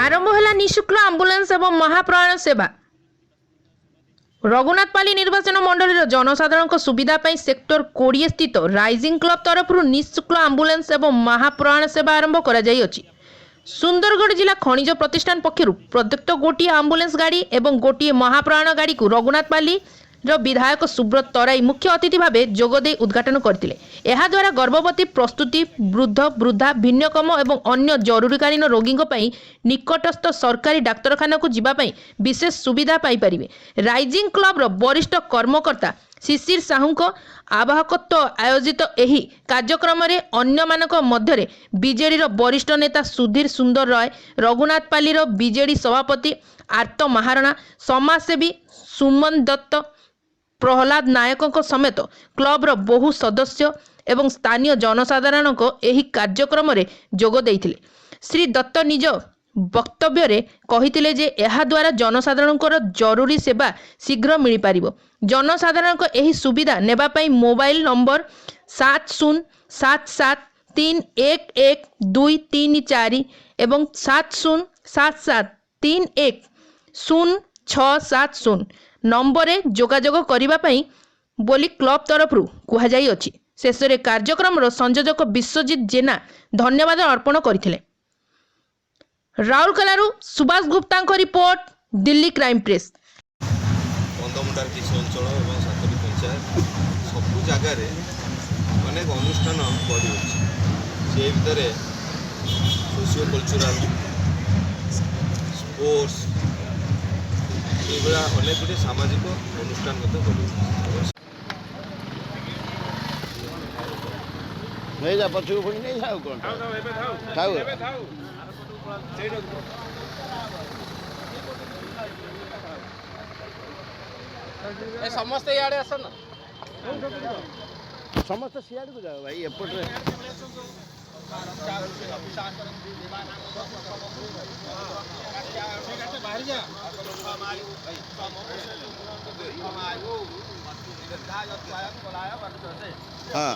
आरंभ है निःशुल्क आंबुलांस एवं महाप्राण सेवा। रघुनाथपाली निर्वाचन मंडल जनसाधारण सुविधा सेक्टर 20 स्थित राइजिंग क्लब तरफ निःशुल्क आंबुलांस एवं महाप्राण सेवा आरंभ कर सुंदरगढ़ जिला खनिज प्रतिष्ठान पक्षर प्रदत्त गोटे आंबुलांस गाड़ी और गोटे महाप्राण गाड़ी को रघुनाथपाली विधायक सुब्रत तराई मुख्य अतिथि भाव जोगदे उद्घाटन करते। यह द्वारा गर्भवती, प्रस्तुति, वृद्ध, वृद्धा, भिन्नकम और अन्य जरूरीकालीन रोगी निकटस्थ सरकारी डाक्तरखाना को जीवाई विशेष सुविधा पाइपर। राइजिंग क्लब वरिष्ठ कर्मकर्ता शिशिर साहू आवाहकत्व आयोजित यह कार्यक्रम में अन्य मध्य बीजेडी वरिष्ठ नेता सुधीर सुंदर राय, रघुनाथपाली बीजेडी सभापति आर्त महारणा, समाजसेवी सुमन दत्त, प्रहलाद नायकों समेत क्लब्र बहु सदस्य एवं स्थानीय जनसाधारण यह कार्यक्रम में जोग देइथिले। श्री दत्त निज वक्तव्य रे कहिथिले जे एहा द्वारा जनसाधारण जरूरी सेवा शीघ्र मिल पारिबो। जनसाधारण यह सुविधा नेबा पई मोबाइल नंबर 7077311234 एवं 7077310670 नंबर रे जोगाजोग करिबा पई बोली क्लब तरफ कहा जाई अछि। शेष रे कार्यक्रम संयोजक विश्वजीत जेना धन्यवाद अर्पण करथिले। Rourkela Subhash Gupta report, Delhi crime press. कंदमुंडार किसी अंचल और सातरी पंचायत सबू जगार अनेक अनुष्ठान बढ़ी से भितर सोशियो कल्चरल स्पोर्ट्स ये अनेक गुटे सामाजिक अनुष्ठान नहीं जा पछू पुणी नहीं जाओ कौन समस्त इे आस ना समस्त सियाड़ को जाओ भाई एपटे हाँ